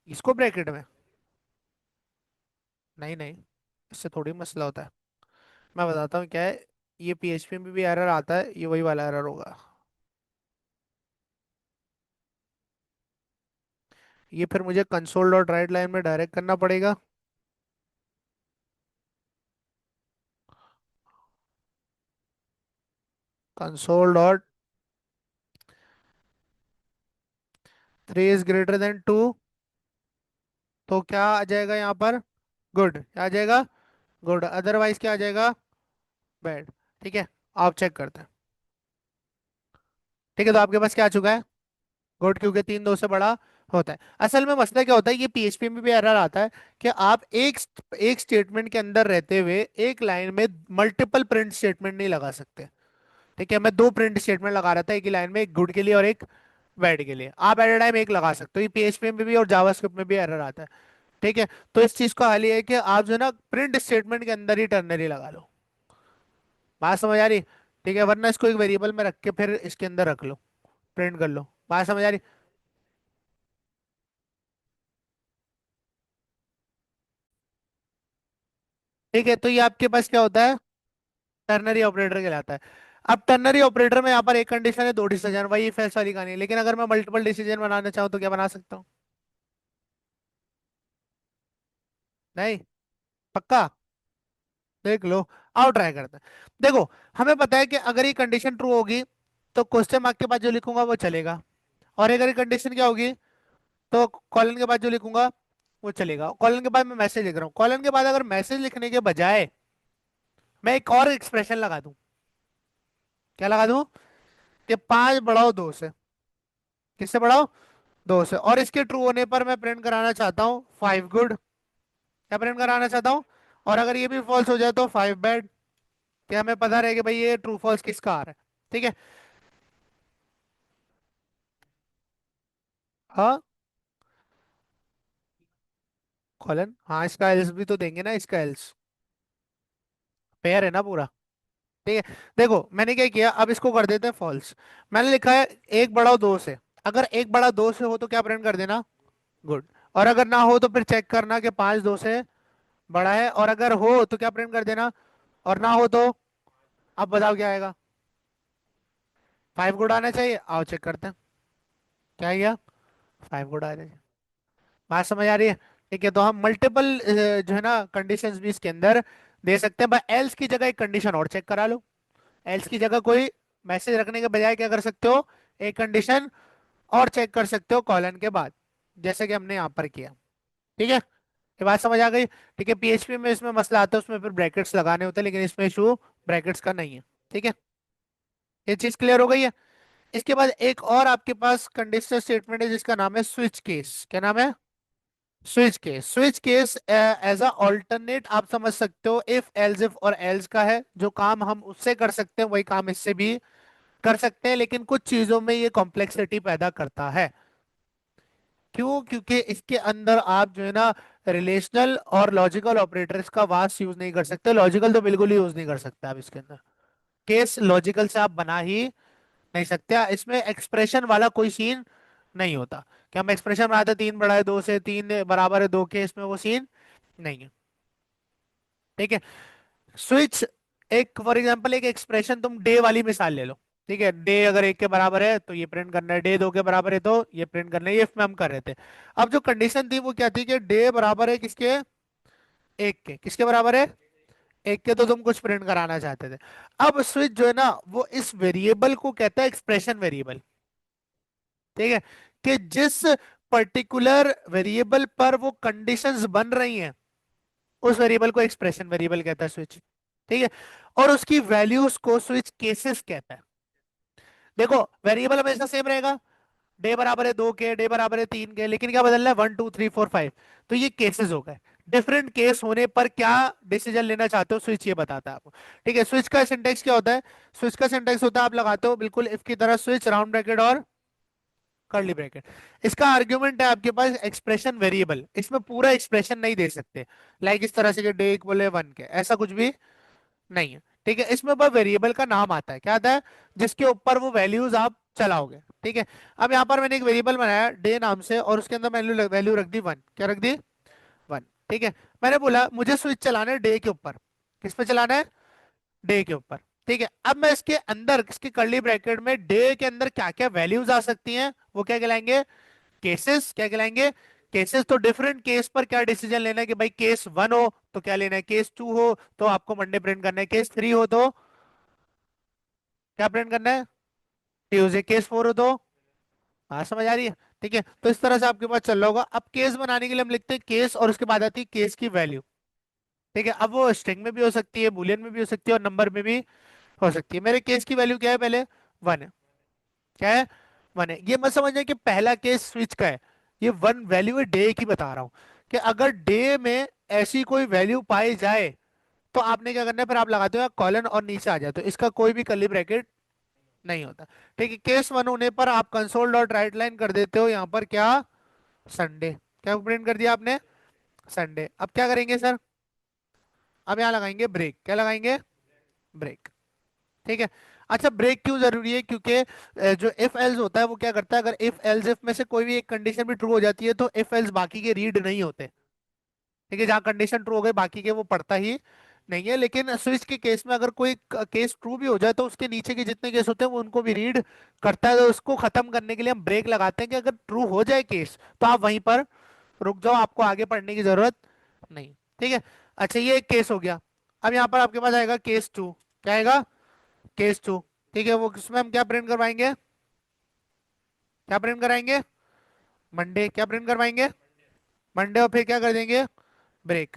इसको ब्रैकेट में? नहीं नहीं, इससे थोड़ी मसला होता है। मैं बताता हूँ क्या है। ये पीएचपी में भी एरर आता है, ये वही वाला एरर होगा। ये फिर मुझे कंसोल डॉट राइट लाइन में डायरेक्ट करना पड़ेगा। Console dot 3 is greater than 2, तो क्या आ जाएगा यहाँ पर? गुड आ जाएगा। गुड, अदरवाइज क्या आ जाएगा? बैड। ठीक है, आप चेक करते हैं। ठीक है, तो आपके पास क्या आ चुका है? गुड, क्योंकि 3 2 से बड़ा होता है। असल में मसला क्या होता है, ये पीएचपी में भी एरर आता है कि आप एक स्टेटमेंट के अंदर रहते हुए एक लाइन में मल्टीपल प्रिंट स्टेटमेंट नहीं लगा सकते। ठीक है, मैं 2 प्रिंट स्टेटमेंट लगा रहा था एक ही लाइन में, एक गुड के लिए और एक बैड के लिए। आप एट ए टाइम एक लगा सकते हो। ये पीएचपी में भी और जावास्क्रिप्ट में भी एरर आता है। ठीक है, तो इस चीज का हल ये है कि आप जो है ना प्रिंट स्टेटमेंट के अंदर ही टर्नरी लगा लो। बात समझ आ रही? ठीक है, वरना इसको एक वेरिएबल में रख के फिर इसके अंदर रख लो, प्रिंट कर लो। बात समझ आ रही? ठीक है, तो ये आपके पास क्या होता है? टर्नरी ऑपरेटर कहलाता है। अब टर्नरी ऑपरेटर में यहाँ पर एक कंडीशन है, 2 डिसीजन, वही फेस वाली कहानी है। लेकिन अगर मैं मल्टीपल डिसीजन बनाना चाहूँ तो क्या बना सकता हूँ? नहीं? पक्का? देख लो, आओ ट्राई करते हैं। देखो, हमें पता है कि अगर ये कंडीशन ट्रू होगी तो क्वेश्चन मार्क के बाद जो लिखूंगा वो चलेगा। और अगर ये कंडीशन क्या होगी, तो कॉलन के बाद जो लिखूंगा वो चलेगा। कॉलन के बाद मैं मैसेज लिख रहा हूँ, कॉलन के बाद अगर मैसेज लिखने के बजाय मैं एक और एक्सप्रेशन लगा दूं। क्या लगा दूं? कि 5 बढ़ाओ 2 से। किससे बढ़ाओ? 2 से। और इसके ट्रू होने पर मैं प्रिंट कराना चाहता हूँ 5 गुड। क्या प्रिंट कराना चाहता हूँ? और अगर ये भी फॉल्स हो जाए तो 5 बैड। क्या हमें पता रहे कि भाई ये ट्रू फॉल्स किसका आ रहा है? ठीक है। हाँ, कॉलन, हाँ, इसका एल्स भी तो देंगे ना, इसका एल्स पेयर है ना पूरा। ठीक है, देखो मैंने क्या किया, अब इसको कर देते हैं फॉल्स। मैंने लिखा है 1 बढ़ाओ 2 से। अगर 1 बड़ा 2 से हो तो क्या प्रिंट कर देना? गुड। और अगर ना हो तो फिर चेक करना कि 5 2 से बड़ा है, और अगर हो तो क्या प्रिंट कर देना? और ना हो तो अब बताओ क्या आएगा? 5 गुड आना चाहिए। आओ चेक करते हैं क्या आएगा। 5 गुड आ जाए। बात समझ आ रही है? ठीक है, तो हम मल्टीपल जो है ना कंडीशंस भी इसके अंदर दे सकते हैं। बस एल्स की जगह एक कंडीशन और चेक करा लो। एल्स की जगह कोई मैसेज रखने के बजाय क्या कर सकते हो? एक कंडीशन और चेक कर सकते हो कॉलन के बाद, जैसे कि हमने यहाँ पर किया। ठीक है, ये बात समझ आ गई? ठीक है, पीएचपी में इसमें मसला आता है, उसमें फिर ब्रैकेट्स लगाने होते हैं, लेकिन इसमें इशू ब्रैकेट्स का नहीं है। ठीक है, ये चीज क्लियर हो गई है। इसके बाद एक और आपके पास कंडीशनल स्टेटमेंट है जिसका नाम है स्विच केस। क्या नाम है? Switch case. Switch case as a alternate आप समझ सकते हो, इफ एल्स इफ और एल्स का है। जो काम हम उससे कर सकते हैं वही काम इससे भी कर सकते हैं, लेकिन कुछ चीजों में ये कॉम्प्लेक्सिटी पैदा करता है। क्यों? क्योंकि इसके अंदर आप जो है ना रिलेशनल और लॉजिकल ऑपरेटर्स का वास्ट यूज नहीं कर सकते। लॉजिकल तो बिल्कुल ही यूज नहीं कर सकते आप इसके अंदर। केस लॉजिकल से आप बना ही नहीं सकते। इसमें एक्सप्रेशन वाला कोई सीन नहीं होता कि हम एक्सप्रेशन बनाते 3 बढ़ाए 2 से, 3 बराबर है 2 के, इसमें वो सीन नहीं है। ठीक है, स्विच, एक फॉर एग्जांपल एक एक्सप्रेशन, तुम डे वाली मिसाल ले लो। ठीक है, डे अगर एक के बराबर है तो ये प्रिंट करना है, डे दो के बराबर है तो ये प्रिंट करना है, ये इसमें हम कर रहे थे। अब जो कंडीशन थी वो क्या थी कि डे बराबर है किसके, एक के, किसके बराबर है, एक के, तो तुम कुछ प्रिंट कराना चाहते थे। अब स्विच जो है ना वो इस वेरिएबल को कहता है एक्सप्रेशन वेरिएबल। ठीक है, कि जिस पर्टिकुलर वेरिएबल पर वो कंडीशंस बन रही हैं उस वेरिएबल को एक्सप्रेशन वेरिएबल कहता है स्विच। ठीक है, और उसकी वैल्यूज को स्विच केसेस कहता है। देखो वेरिएबल हमेशा सेम रहेगा, डे बराबर है दो के, डे बराबर है तीन के, लेकिन क्या बदल रहा है, 1 2 3 4 5। तो ये केसेस हो गए। डिफरेंट केस होने पर क्या डिसीजन लेना चाहते हो स्विच ये बताता है आपको। ठीक है, स्विच का सिंटेक्स क्या होता है, स्विच का सिंटेक्स होता है, आप लगाते हो बिल्कुल इफ की तरह, स्विच राउंड ब्रैकेट और कर्ली ब्रैकेट। इसका आर्ग्यूमेंट है आपके पास एक्सप्रेशन वेरिएबल, इसमें पूरा एक्सप्रेशन नहीं दे सकते, लाइक इस तरह से कि डे इक्वल है वन के, ऐसा कुछ भी नहीं है। ठीक है, इसमें बस वेरिएबल का नाम आता है, क्या आता है, जिसके ऊपर वो वैल्यूज आप चलाओगे। ठीक है, अब यहाँ पर मैंने एक वेरिएबल बनाया डे नाम से और उसके अंदर वैल्यू वैल्यू रख दी वन, क्या रख दी, वन। ठीक है, मैंने बोला मुझे स्विच चलाना है डे के ऊपर, किस पे चलाना है, डे के ऊपर। ठीक है, अब मैं इसके अंदर इसके कर्ली ब्रैकेट में डे के अंदर क्या क्या वैल्यूज आ सकती हैं वो क्या कहलाएंगे, केसेस, क्या कहलाएंगे, केसेस। तो डिफरेंट केस पर क्या डिसीजन लेना है कि भाई केस वन हो तो क्या लेना है, केस टू हो तो आपको मंडे प्रिंट करना है, केस थ्री हो तो क्या प्रिंट करना है, ट्यूसडे, केस फोर हो तो, हाँ समझ आ रही है। ठीक है, तो इस तरह से आपके पास चल रहा होगा। अब केस बनाने के लिए हम लिखते हैं केस और उसके बाद आती है केस की वैल्यू। ठीक है, अब वो स्ट्रिंग में भी हो सकती है, बूलियन में भी हो सकती है और नंबर में भी हो सकती है। मेरे केस की वैल्यू क्या है, पहले वन है, क्या है, वन है। ये मत समझना कि पहला केस स्विच का है, ये वन वैल्यू है डे की बता रहा हूं, कि अगर डे में ऐसी कोई वैल्यू पाई जाए तो आपने क्या करना है, फिर आप लगाते हो कॉलन और नीचे आ जाए तो इसका कोई भी कर्ली ब्रैकेट नहीं होता। ठीक है, केस वन होने पर आप कंसोल डॉट राइट लाइन कर देते हो यहाँ पर क्या, संडे, क्या प्रिंट कर दिया आपने, संडे। अब क्या करेंगे सर, अब यहाँ लगाएंगे ब्रेक, क्या लगाएंगे, ब्रेक। ठीक है, अच्छा ब्रेक क्यों जरूरी है, क्योंकि जो इफ एल्स होता है वो क्या करता है, अगर इफ एल्स इफ में से कोई भी एक कंडीशन भी ट्रू हो जाती है तो इफ एल्स बाकी के रीड नहीं होते। ठीक है, जहाँ कंडीशन ट्रू हो गई बाकी के वो पढ़ता ही नहीं है। लेकिन स्विच के केस में अगर कोई केस ट्रू भी हो जाए तो उसके नीचे के जितने केस होते हैं वो उनको भी रीड करता है, तो उसको खत्म करने के लिए हम ब्रेक लगाते हैं कि अगर ट्रू हो जाए केस तो आप वहीं पर रुक जाओ, आपको आगे पढ़ने की जरूरत नहीं। ठीक है, अच्छा ये एक केस हो गया। अब यहाँ पर आपके पास आएगा केस टू, क्या आएगा, केस टू। ठीक है, वो उसमें हम क्या प्रिंट करवाएंगे, क्या प्रिंट कराएंगे, मंडे, क्या प्रिंट करवाएंगे, मंडे, और फिर क्या कर देंगे, ब्रेक।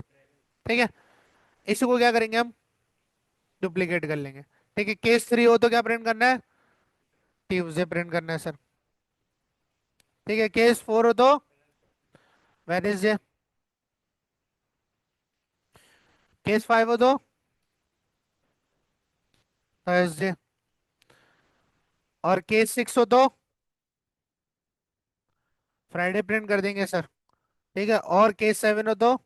ठीक है, इसी को क्या करेंगे हम, डुप्लीकेट कर लेंगे। ठीक है, केस थ्री हो तो क्या प्रिंट करना है, ट्यूसडे प्रिंट करना है सर। ठीक है, केस फोर हो तो वेडनेसडे, केस फाइव हो तो थर्सडे, और केस सिक्स हो तो फ्राइडे प्रिंट कर देंगे सर। ठीक है, और केस सेवन हो तो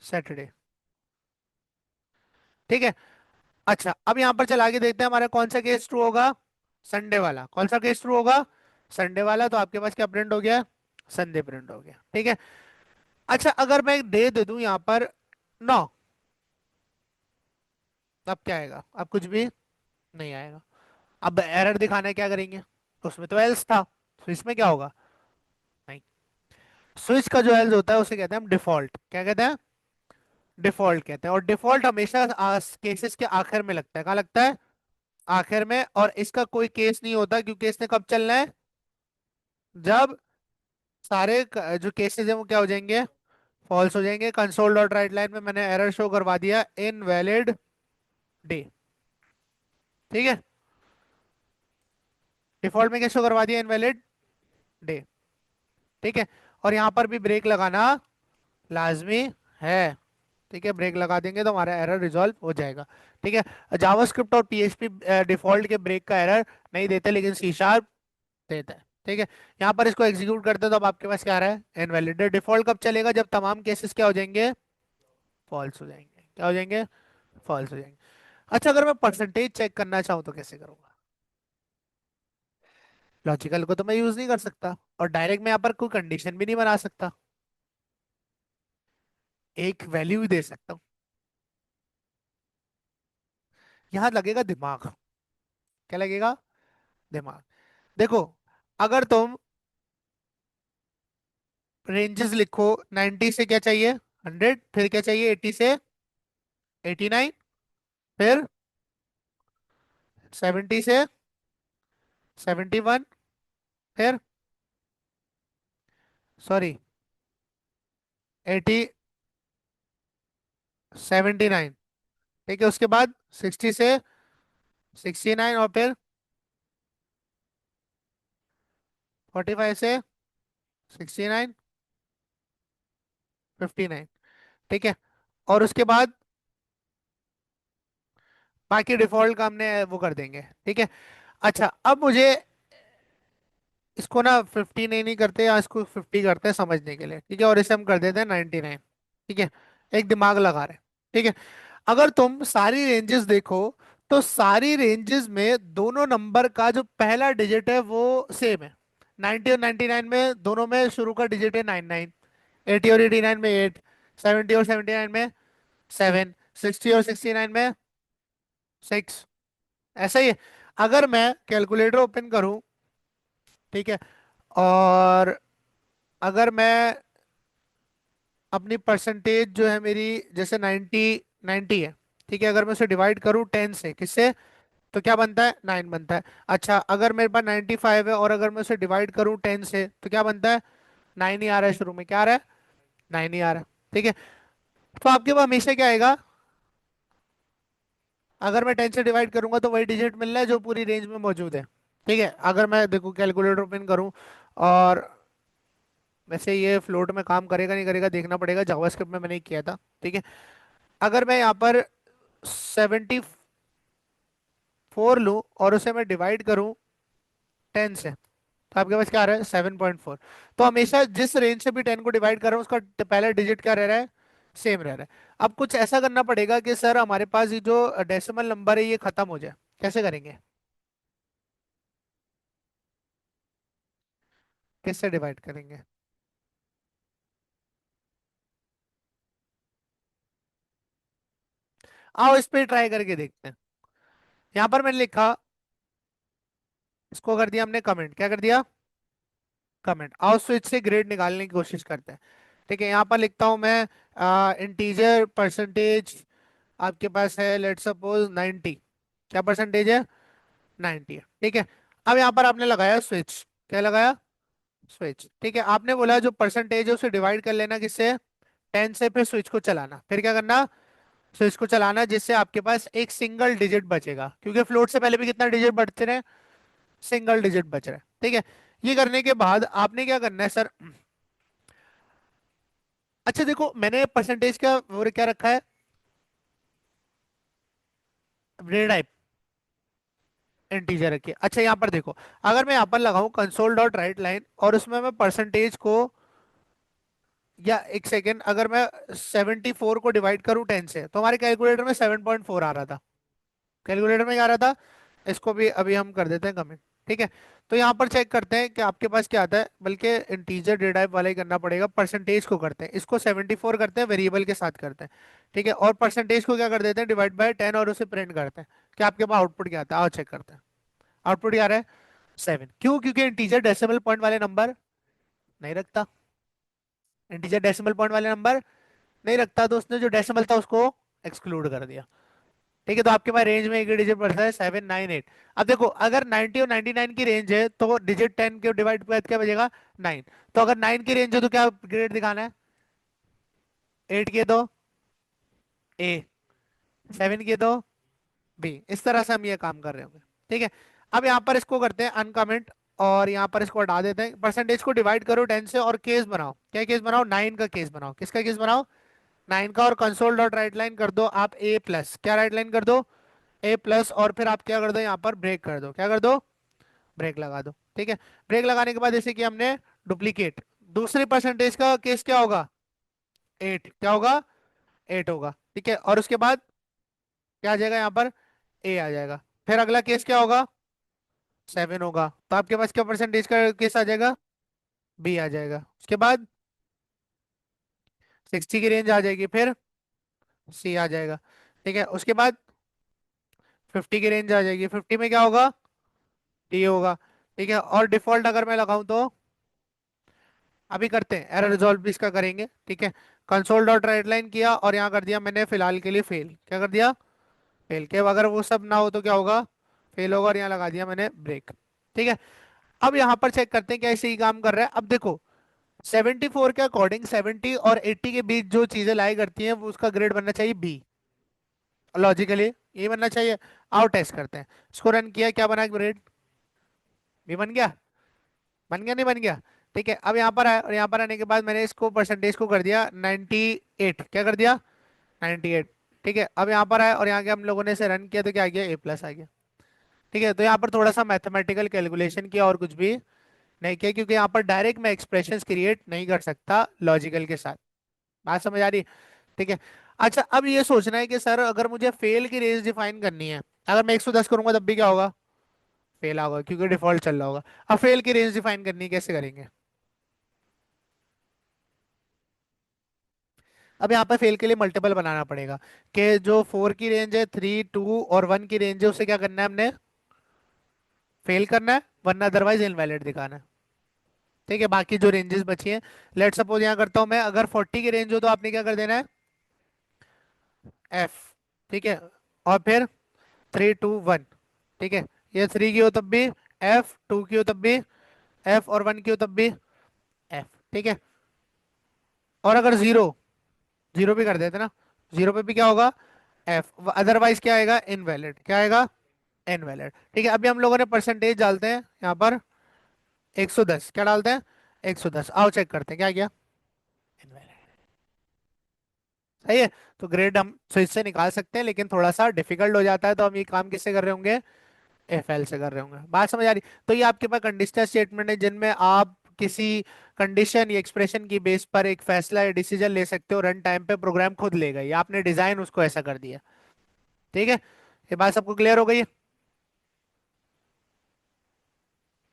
सैटरडे। ठीक है, अच्छा अब यहां पर चला के देखते हैं हमारा कौन सा केस ट्रू होगा, संडे वाला। कौन सा केस ट्रू होगा, संडे वाला। तो आपके पास क्या प्रिंट हो गया, संडे प्रिंट हो गया। ठीक है, अच्छा अगर मैं एक डे दे दूं यहाँ पर 9, अब क्या आएगा, अब कुछ भी नहीं आएगा। अब एरर दिखाना है, क्या करेंगे, उसमें तो एल्स था, तो इसमें क्या होगा, नहीं। स्विच का जो एल्स होता है उसे कहते हैं हम डिफॉल्ट, क्या कहते हैं, डिफॉल्ट कहते हैं। और डिफॉल्ट हमेशा केसेस के आखिर में लगता है, कहाँ लगता है, आखिर में। और इसका कोई केस नहीं होता क्योंकि इसने कब चलना है, जब सारे जो केसेस हैं वो क्या हो जाएंगे, फॉल्स हो जाएंगे। कंसोल डॉट राइट लाइन में मैंने एरर शो करवा दिया, इनवैलिड डे। ठीक है, डिफॉल्ट में क्या शो करवा दिया, इनवैलिड डे। ठीक है, और यहाँ पर भी ब्रेक लगाना लाजमी है। ठीक है, ब्रेक लगा देंगे तो हमारा एरर रिजॉल्व हो जाएगा। ठीक है, जावास्क्रिप्ट और पीएचपी डिफॉल्ट के ब्रेक का एरर नहीं देते लेकिन सी शार्प देता है। ठीक है, यहाँ पर इसको एग्जीक्यूट करते हैं तो अब आपके पास क्या आ रहा है, इनवैलिड। डिफॉल्ट कब चलेगा, जब तमाम केसेस क्या हो जाएंगे, फॉल्स हो जाएंगे, क्या हो जाएंगे, फॉल्स हो जाएंगे। अच्छा अगर मैं परसेंटेज चेक करना चाहूँ तो कैसे करूंगा, लॉजिकल को तो मैं यूज नहीं कर सकता और डायरेक्ट मैं यहाँ पर कोई कंडीशन भी नहीं बना सकता, एक वैल्यू ही दे सकता हूँ। यहाँ लगेगा दिमाग। क्या लगेगा? दिमाग। देखो, अगर तुम रेंजेस लिखो, 90 से क्या चाहिए? 100, फिर क्या चाहिए? 80 से 89, फिर 70 से 71, फिर सॉरी 80, 79, ठीक है। उसके बाद 60 से 69, और फिर 45 से 69, 59, ठीक है। और उसके बाद बाकी डिफॉल्ट का हमने वो कर देंगे, ठीक है। अच्छा, अब मुझे इसको ना 50 नहीं करते, या इसको 50 करते हैं समझने के लिए, ठीक है, और इसे हम कर देते हैं 99, ठीक है। एक दिमाग लगा रहे हैं, ठीक है। अगर तुम सारी रेंजेस देखो, तो सारी रेंजेस में दोनों नंबर का जो पहला डिजिट है वो सेम है। 90 और 99 में दोनों में शुरू का डिजिट है 99। 80 और 89 में 8। 70 और 79 में 7। 60 और 69 में 6। ऐसा ही है। अगर मैं कैलकुलेटर ओपन करूं, ठीक है, और अगर मैं अपनी परसेंटेज जो है मेरी, जैसे 90 है, ठीक है, अगर मैं उसे डिवाइड करूं 10 से, किससे? तो क्या बनता है? 9 बनता है। अच्छा, अगर मेरे पास 95 है और अगर मैं उसे डिवाइड करूं 10 से, तो क्या बनता है? 9 ही आ रहा है शुरू में। क्या आ रहा है? 9 ही आ रहा है, ठीक है। तो आपके पास हमेशा क्या आएगा? अगर मैं 10 से डिवाइड करूंगा तो वही डिजिट मिल रहा है जो पूरी रेंज में मौजूद है, ठीक है। अगर मैं देखो कैलकुलेटर ओपन करूं, और वैसे ये फ्लोट में काम करेगा नहीं करेगा देखना पड़ेगा, जावास्क्रिप्ट में मैंने किया था, ठीक है। अगर मैं यहाँ पर 74 लूँ और उसे मैं डिवाइड करूँ 10 से, तो आपके पास क्या आ रहा है? 7.4। तो हमेशा जिस रेंज से भी 10 को डिवाइड कर रहा हूँ उसका पहला डिजिट क्या रह रहा है? सेम रह रहा है। अब कुछ ऐसा करना पड़ेगा कि सर हमारे पास ये जो डेसिमल नंबर है ये खत्म हो जाए। कैसे करेंगे? किससे डिवाइड करेंगे? आओ इस पे ट्राई करके देखते हैं। यहाँ पर मैंने लिखा, इसको कर दिया हमने कमेंट। क्या कर दिया? कमेंट। आओ स्विच से ग्रेड निकालने की कोशिश करते हैं, ठीक है। यहाँ पर लिखता हूँ मैं इंटीजर परसेंटेज, आपके पास है लेट सपोज 90। क्या परसेंटेज है? 90 है, ठीक है। अब यहाँ पर आपने लगाया स्विच। क्या लगाया? स्विच, ठीक है। आपने बोला जो परसेंटेज है उसे डिवाइड कर लेना किससे? 10 से, फिर स्विच को चलाना। फिर क्या करना? स्विच को चलाना, जिससे आपके पास एक सिंगल डिजिट बचेगा, क्योंकि फ्लोट से पहले भी कितना डिजिट बचते रहे? सिंगल डिजिट बच रहा है, ठीक है। ये करने के बाद आपने क्या करना है सर? अच्छा देखो, मैंने परसेंटेज का वो क्या रखा है? रे टाइप इंटीजर रखिए। अच्छा, यहाँ पर देखो, अगर मैं यहाँ पर लगाऊं कंसोल डॉट राइट लाइन और उसमें मैं परसेंटेज को, या एक सेकेंड, अगर मैं 74 को डिवाइड करूं 10 से, तो हमारे कैलकुलेटर में 7.4 आ रहा था। कैलकुलेटर में क्या आ रहा था? इसको भी अभी हम कर देते हैं कमेंट, ठीक है। तो यहाँ पर चेक करते हैं कि आपके पास क्या आता है, बल्कि इंटीजर डे टाइप वाला ही करना पड़ेगा। परसेंटेज को करते हैं, इसको 74 करते हैं, वेरिएबल के साथ करते हैं, ठीक है। और परसेंटेज को क्या कर देते हैं? डिवाइड बाय 10, और उसे प्रिंट करते हैं। क्या आपके पास आउटपुट क्या आता है? आओ चेक करते हैं। आउटपुट क्या आ रहा है? 7। क्यों? क्योंकि इंटीजर डेसिमल पॉइंट वाले नंबर नहीं रखता। इंटीजर डेसिमल पॉइंट वाले नंबर नहीं रखता, तो उसने जो डेसिमल था उसको एक्सक्लूड कर दिया, ठीक है। तो आपके पास रेंज में एक डिजिट बढ़ता है 798। अब देखो, अगर 90 और 99 की रेंज है तो डिजिट 10 के डिवाइड के बाद क्या बचेगा? 9। तो अगर 9 की रेंज है तो क्या ग्रेड दिखाना है? 8 के दो ए, 7 के दो बी। इस तरह से हम ये काम कर रहे होंगे, ठीक है। अब यहाँ पर इसको करते हैं अनकमेंट, और यहाँ पर इसको हटा देते हैं। परसेंटेज को डिवाइड करो 10 से, और केस बनाओ। क्या केस बनाओ? 9 का केस बनाओ। किसका केस बनाओ? 9 का। और कंसोल डॉट राइट लाइन कर दो आप ए प्लस। क्या राइट लाइन कर दो? ए प्लस। और फिर आप क्या कर दो? यहाँ पर ब्रेक कर दो। क्या कर दो? ब्रेक लगा दो, ठीक है। ब्रेक लगाने के बाद जैसे कि हमने डुप्लीकेट, दूसरी परसेंटेज का केस क्या होगा? 8। क्या होगा? 8 होगा, ठीक है। और उसके बाद क्या आ जाएगा? यहाँ पर ए आ जाएगा। फिर अगला केस क्या होगा? 7 होगा। तो आपके पास क्या परसेंटेज का केस आ जाएगा? बी आ जाएगा। उसके बाद 60 की रेंज आ जाएगी, फिर सी आ जाएगा, ठीक है। उसके बाद 50 की रेंज आ जाएगी, 50 में क्या होगा, डी होगा। ठीक है, और डिफॉल्ट अगर मैं लगाऊं तो अभी करते हैं, एरर रिजॉल्व भी इसका करेंगे। ठीक है, कंसोल डॉट राइट लाइन किया और यहाँ कर दिया मैंने फिलहाल के लिए फेल, क्या कर दिया, फेल के। अगर वो सब ना हो तो क्या होगा, फेल होगा, और यहाँ लगा दिया मैंने ब्रेक। ठीक है, अब यहाँ पर चेक करते हैं क्या सही काम कर रहा है। अब देखो 74 के अकॉर्डिंग 70 और 80 के बीच जो चीजें लाई करती हैं वो उसका ग्रेड बनना चाहिए बी, लॉजिकली ये बनना चाहिए। आओ टेस्ट करते हैं, इसको रन किया, क्या बना ग्रेड, बी बन गया, बन गया नहीं बन गया। ठीक है, अब यहाँ पर आया और यहाँ पर आने के बाद मैंने इसको परसेंटेज को कर दिया 98, क्या कर दिया 98। ठीक है, अब यहाँ पर आया और यहाँ के हम लोगों ने इसे रन किया तो क्या आ गया, ए प्लस आ गया। ठीक है, तो यहाँ पर थोड़ा सा मैथमेटिकल कैलकुलेशन किया और कुछ भी नहीं किया, क्योंकि यहाँ पर डायरेक्ट मैं एक्सप्रेशंस क्रिएट नहीं कर सकता लॉजिकल के साथ। बात समझ आ रही है? ठीक है, अच्छा अब ये सोचना है कि सर अगर मुझे फेल की रेंज डिफाइन करनी है, अगर मैं 110 करूंगा तब भी क्या होगा, फेल होगा, क्योंकि डिफॉल्ट चल रहा होगा। अब फेल की रेंज डिफाइन करनी है, कैसे करेंगे। अब यहाँ पे फेल के लिए मल्टीपल बनाना पड़ेगा, कि जो 4 की रेंज है, 3, 2 और 1 की रेंज है, उसे क्या करना है हमने, फेल करना है, वरना अदरवाइज इनवैलिड दिखाना है। ठीक है, बाकी जो रेंजेस बची हैं, लेट सपोज यहाँ करता हूँ मैं, अगर 40 की रेंज हो तो आपने क्या कर देना है, एफ। ठीक है, और फिर 3, 2, 1। ठीक है, ये 3 की हो तब भी एफ, 2 की हो तब भी एफ, और 1 की हो तब भी एफ। ठीक है, और अगर जीरो, जीरो भी कर देते ना, जीरो पे भी क्या होगा, एफ, अदरवाइज क्या आएगा, इनवैलिड, क्या आएगा, इनवैलिड। ठीक है, अभी हम लोगों ने परसेंटेज डालते हैं यहाँ पर 110, क्या डालते हैं 110, आओ चेक करते हैं क्या गया, इनवैलिड। सही है, तो ग्रेड हम स्विच से निकाल सकते हैं, लेकिन थोड़ा सा डिफिकल्ट हो जाता है, तो हम ये काम किससे कर रहे होंगे, एफएल से कर रहे होंगे। बात समझ आ रही। तो ये आपके पास कंडीशनल स्टेटमेंट है जिनमें आप किसी कंडीशन या एक्सप्रेशन की बेस पर एक फैसला या डिसीजन ले सकते हो, रन टाइम पे प्रोग्राम खुद लेगा, ये आपने डिजाइन उसको ऐसा कर दिया। ठीक है, ये बात सबको क्लियर हो गई है।